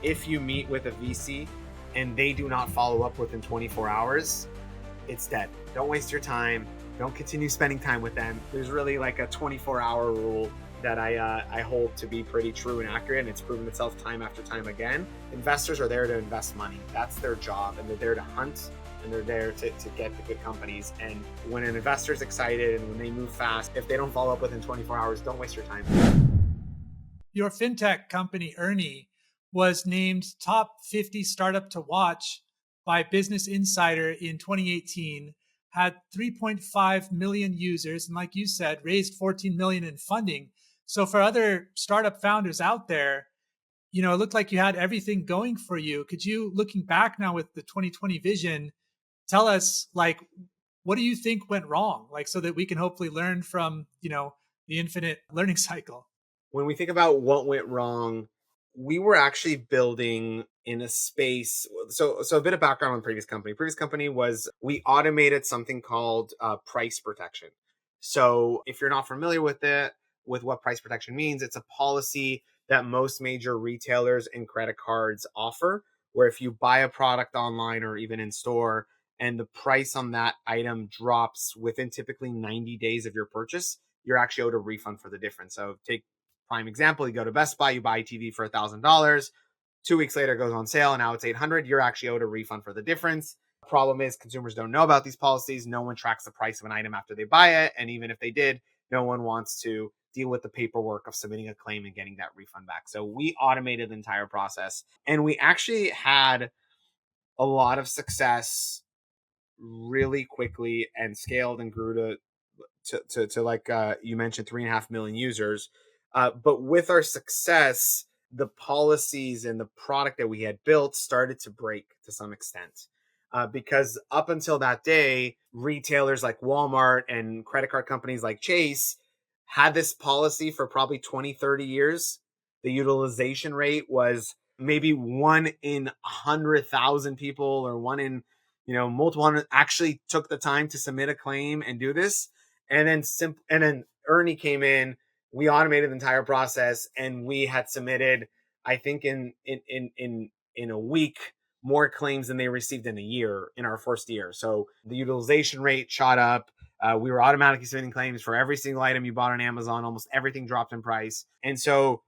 if you meet with a VC and they do not follow up within 24 hours, it's dead. Don't waste your time. Don't continue spending time with them. There's really like a 24-hour rule that I hold to be pretty true and accurate, and it's proven itself time after time again. Investors are there to invest money. That's their job, and they're there to hunt, and they're there to get the good companies. And when an investor's excited and when they move fast, if they don't follow up within 24 hours, don't waste your time. Your fintech company, Ernie, was named top 50 startup to watch by Business Insider in 2018, had 3.5 million users, and like you said, raised 14 million in funding. So for other startup founders out there, it looked like you had everything going for you. Could you, looking back now with the 2020 vision, tell us, like, what do you think went wrong? Like, so that we can hopefully learn from, the infinite learning cycle. When we think about what went wrong, we were actually building in a space. So a bit of background on the previous company. Previous company was, we automated something called price protection. So if you're not familiar with what price protection means, it's a policy that most major retailers and credit cards offer, where if you buy a product online or even in store and the price on that item drops within typically 90 days of your purchase, you're actually owed a refund for the difference. So take prime example, you go to Best Buy, you buy a TV for $1,000. 2 weeks later, it goes on sale, and now it's $800. You're actually owed a refund for the difference. The problem is consumers don't know about these policies. No one tracks the price of an item after they buy it. And even if they did, no one wants to deal with the paperwork of submitting a claim and getting that refund back. So we automated the entire process. And we actually had a lot of success really quickly and scaled and grew to like you mentioned, 3.5 million users. But with our success, the policies and the product that we had built started to break to some extent. Because up until that day, retailers like Walmart and credit card companies like Chase had this policy for probably 20, 30 years. The utilization rate was maybe 1 in 100,000 people, or one in, multiple hundred actually took the time to submit a claim and do this. And then Ernie came in. We automated the entire process, and we had submitted, I think in a week, more claims than they received in a year in our first year. So the utilization rate shot up. We were automatically submitting claims for every single item you bought on Amazon. Almost everything dropped in price. And so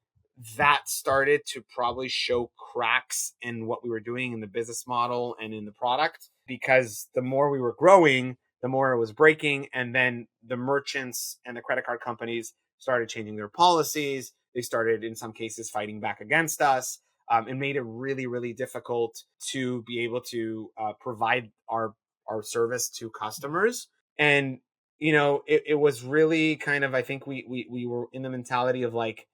that started to probably show cracks in what we were doing in the business model and in the product, because the more we were growing, the more it was breaking. And then the merchants and the credit card companies started changing their policies. They started, in some cases, fighting back against us, and made it really, really difficult to be able to provide our service to customers. And, it was really kind of, I think we were in the mentality of like,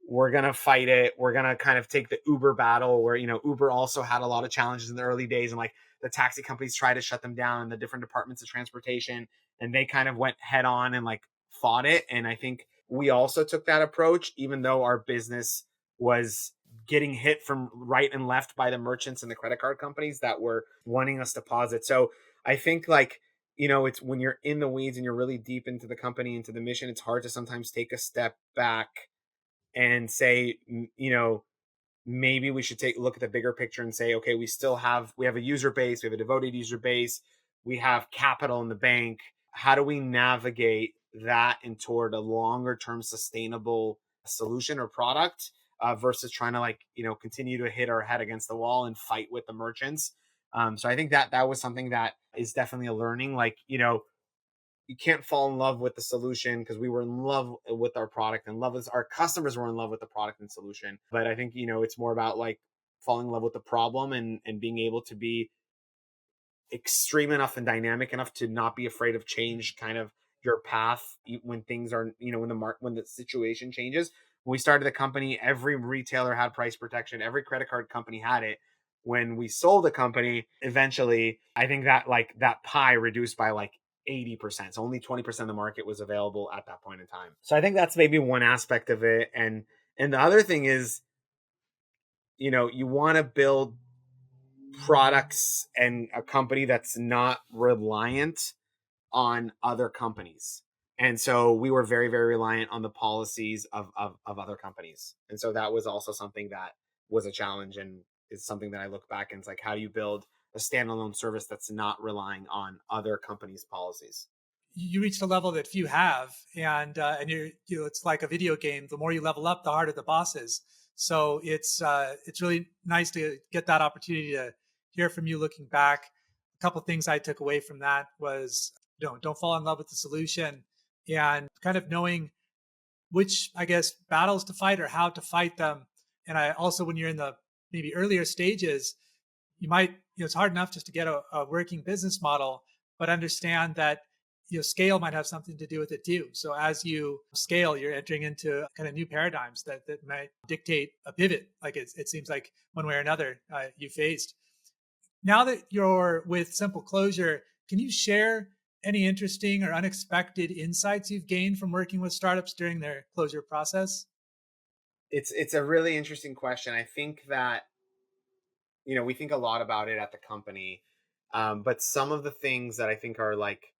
we're going to fight it. We're going to kind of take the Uber battle, where, Uber also had a lot of challenges in the early days, and like the taxi companies tried to shut them down in the different departments of transportation, and they kind of went head on and like fought it. And I think we also took that approach, even though our business was getting hit from right and left by the merchants and the credit card companies that were wanting us to pause it. So I think like, it's when you're in the weeds and you're really deep into the company, into the mission, it's hard to sometimes take a step back and say, maybe we should take a look at the bigger picture and say, okay, we have a user base, we have a devoted user base, we have capital in the bank. How do we navigate that and toward a longer term sustainable solution or product, versus trying to continue to hit our head against the wall and fight with the merchants. So I think that was something that is definitely a learning. You can't fall in love with the solution, because we were in love with our product, and our customers were in love with the product and solution. But I think, it's more about like falling in love with the problem, and being able to be extreme enough and dynamic enough to not be afraid of change, kind of your path when things are, when the situation changes. When we started the company, every retailer had price protection. Every credit card company had it. When we sold the company, eventually, I think that that pie reduced by 80%. So only 20% of the market was available at that point in time. So I think that's maybe one aspect of it. And the other thing is, you want to build products and a company that's not reliant on other companies. And so we were very, very reliant on the policies of other companies. And so that was also something that was a challenge, and is something that I look back and it's like, how do you build a standalone service that's not relying on other companies' policies? You reach the level that few have, and it's like a video game. The more you level up, the harder the boss is. So it's really nice to get that opportunity to hear from you. Looking back, a couple of things I took away from that was, don't fall in love with the solution, and kind of knowing which, I guess, battles to fight or how to fight them. And I also, when you're in the maybe earlier stages, you might, it's hard enough just to get a working business model, but understand that, scale might have something to do with it too. So as you scale, you're entering into kind of new paradigms that might dictate a pivot. Like it seems like one way or another you faced. Now that you're with Simple Closure, can you share any interesting or unexpected insights you've gained from working with startups during their closure process? It's a really interesting question. I think that, we think a lot about it at the company, but some of the things that I think are like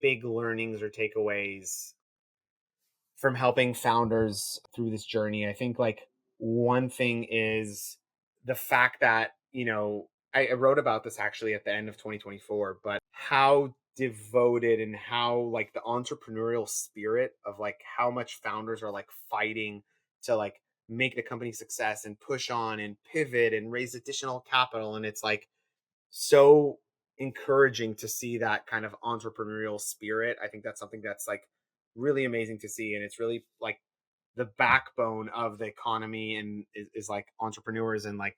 big learnings or takeaways from helping founders through this journey. I think like one thing is the fact that, I wrote about this actually at the end of 2024, but how devoted and how like the entrepreneurial spirit of like how much founders are like fighting to like make the company success and push on and pivot and raise additional capital. And it's like so encouraging to see that kind of entrepreneurial spirit. I think that's something that's like really amazing to see. And it's really like the backbone of the economy, and is like entrepreneurs. And like,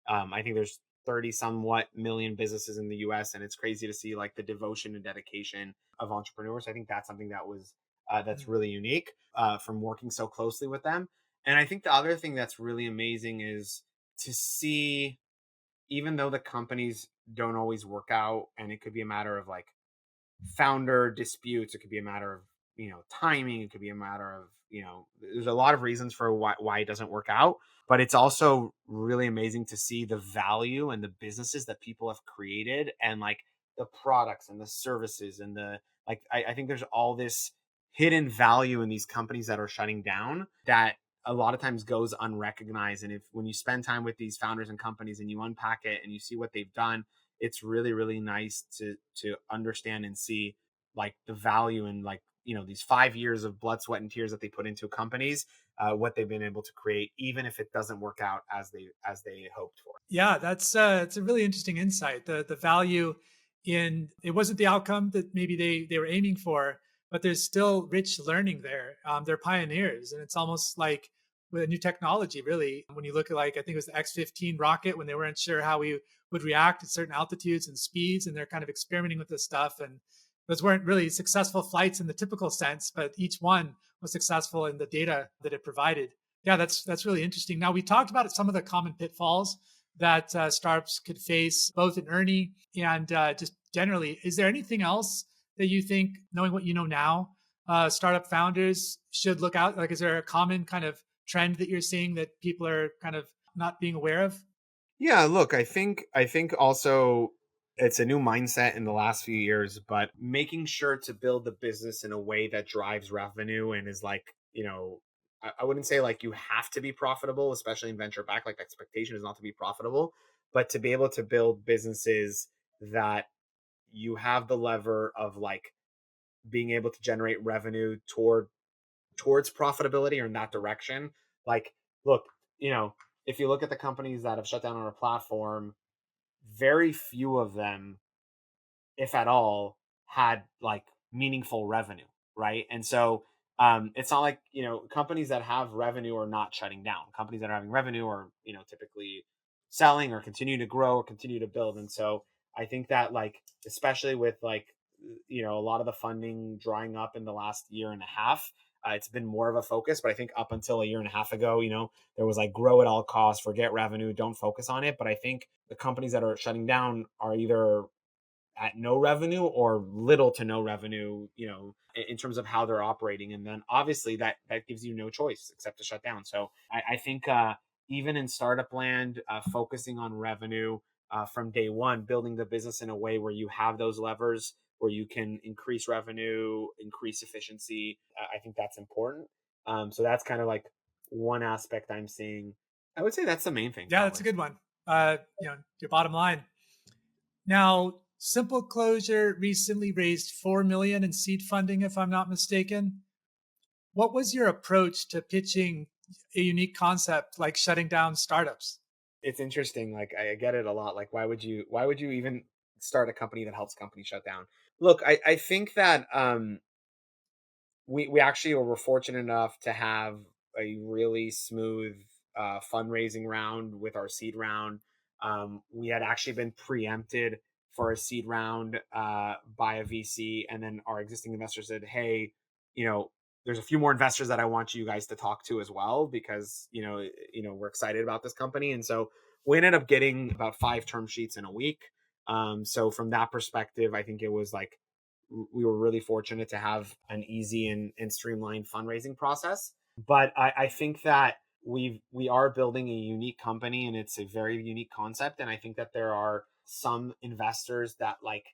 I think there's 30 somewhat million businesses in the US, and it's crazy to see like the devotion and dedication of entrepreneurs. I think that's something that was that's Mm. really unique from working so closely with them. And I think the other thing that's really amazing is to see, even though the companies don't always work out, and it could be a matter of like founder disputes, it could be a matter of, timing, it could be a matter of, there's a lot of reasons for why it doesn't work out. But it's also really amazing to see the value and the businesses that people have created, and like the products and the services and the like. I think there's all this hidden value in these companies that are shutting down that a lot of times goes unrecognized. And if when you spend time with these founders and companies and you unpack it and you see what they've done, it's really really nice to understand and see like the value in like, these 5 years of blood sweat and tears that they put into companies, what they've been able to create, even if it doesn't work out as they hoped for. Yeah, that's it's a really interesting insight. The value in it wasn't the outcome that maybe they were aiming for, but there's still rich learning there. They're pioneers, and it's almost like with a new technology. Really, when you look at, like, I think it was the X-15 rocket, when they weren't sure how we would react at certain altitudes and speeds, and they're kind of experimenting with this stuff. And those weren't really successful flights in the typical sense, but each one was successful in the data that it provided. Yeah, that's really interesting. Now, we talked about some of the common pitfalls that startups could face, both in Ernie and just generally. Is there anything else that you think, knowing what you know now, startup founders should look out? Like, is there a common kind of trend that you're seeing that people are kind of not being aware of? Yeah, look, I think also it's a new mindset in the last few years, but making sure to build the business in a way that drives revenue and is like, I wouldn't say like you have to be profitable, especially in venture back. Like the expectation is not to be profitable, but to be able to build businesses that you have the lever of like being able to generate revenue towards profitability or in that direction. Like, look, if you look at the companies that have shut down on our platform, very few of them, if at all, had like meaningful revenue, right? And so it's not like, companies that have revenue are not shutting down. Companies that are having revenue are, typically selling or continue to grow or continue to build. And so I think that like, especially with like, a lot of the funding drying up in the last year and a half, it's been more of a focus. But I think up until a year and a half ago, there was like grow at all costs, forget revenue, don't focus on it. But I think the companies that are shutting down are either at no revenue or little to no revenue, in terms of how they're operating. And then obviously that gives you no choice except to shut down. So I think even in startup land, focusing on revenue from day one, building the business in a way where you have those levers where you can increase revenue, increase efficiency. I think that's important. So that's kind of like one aspect I'm seeing. I would say that's the main thing, Yeah, that's probably. a good one. Your bottom line. Now, Simple Closure recently raised 4 million in seed funding, if I'm not mistaken. What was your approach to pitching a unique concept like shutting down startups? It's interesting. Like I get it a lot. Like why would you even start a company that helps companies shut down? Look, I think that we actually were fortunate enough to have a really smooth fundraising round with our seed round. We had actually been preempted for a seed round by a VC, and then our existing investors said, "Hey, you know, there's a few more investors that I want you guys to talk to as well because we're excited about this company." And so we ended up getting about 5 term sheets in a week. So from that perspective, I think it was like we were really fortunate to have an easy and streamlined fundraising process. But I think that we are building a unique company and it's a very unique concept. And I think that there are some investors that like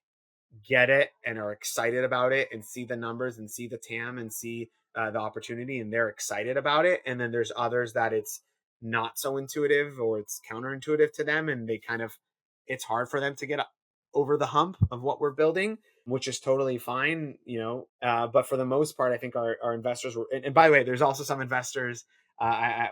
get it and are excited about it and see the numbers and see the TAM and see the opportunity and they're excited about it. And then there's others that it's not so intuitive or it's counterintuitive to them and they kind of it's hard for them to get over the hump of what we're building, which is totally fine, but for the most part, I think our investors were, and by the way, there's also some investors.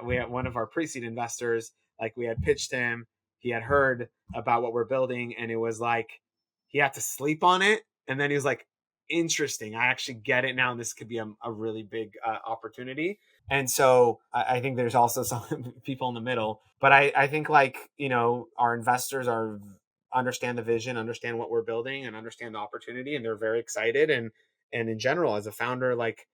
We had one of our pre-seed investors, like we had pitched him, he had heard about what we're building, and it was like he had to sleep on it, and then he was like, "Interesting, I actually get it now. And this could be a really big opportunity." And so I think there's also some people in the middle, but I think like our investors are understand the vision, understand what we're building, and understand the opportunity, and they're very excited. And in general, as a founder, like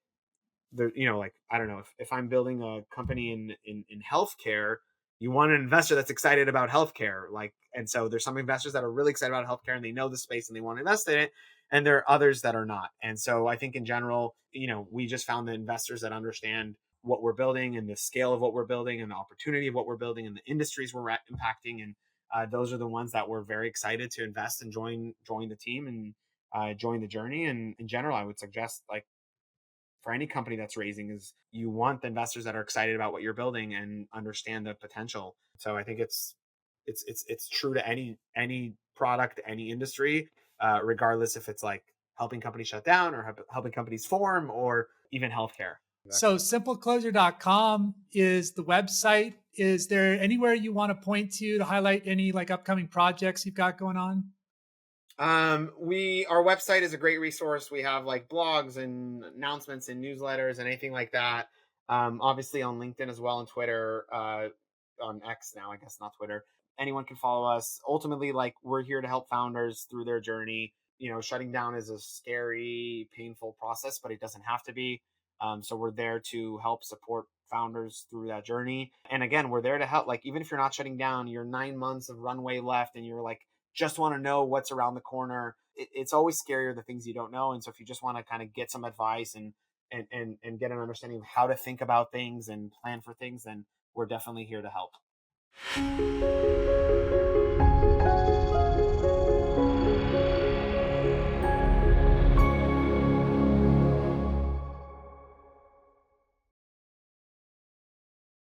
like I don't know if I'm building a company in healthcare, you want an investor that's excited about healthcare, like, and so there's some investors that are really excited about healthcare and they know the space and they want to invest in it, and there are others that are not. And so I think in general, we just found the investors that understand what we're building and the scale of what we're building and the opportunity of what we're building and the industries we're impacting, and those are the ones that we're very excited to invest and join the team and join the journey. And in general, I would suggest like for any company that's raising is you want the investors that are excited about what you're building and understand the potential. So I think it's true to any product, any industry, regardless if it's like helping companies shut down or helping companies form or even healthcare. So Exactly. simpleclosure.com is the website. Is there anywhere you want to point to highlight any like upcoming projects you've got going on? We our website is a great resource. We have like blogs and announcements and newsletters and anything like that. Obviously on LinkedIn as well and Twitter, on X now, I guess not Twitter. Anyone can follow us. Ultimately, like we're here to help founders through their journey. Shutting down is a scary, painful process, but it doesn't have to be. So we're there to help support founders through that journey. And again, we're there to help. Like even if you're not shutting down, you're 9 months of runway left, and you're like just want to know what's around the corner. It's always scarier the things you don't know. And so if you just want to kind of get some advice and get an understanding of how to think about things and plan for things, then we're definitely here to help.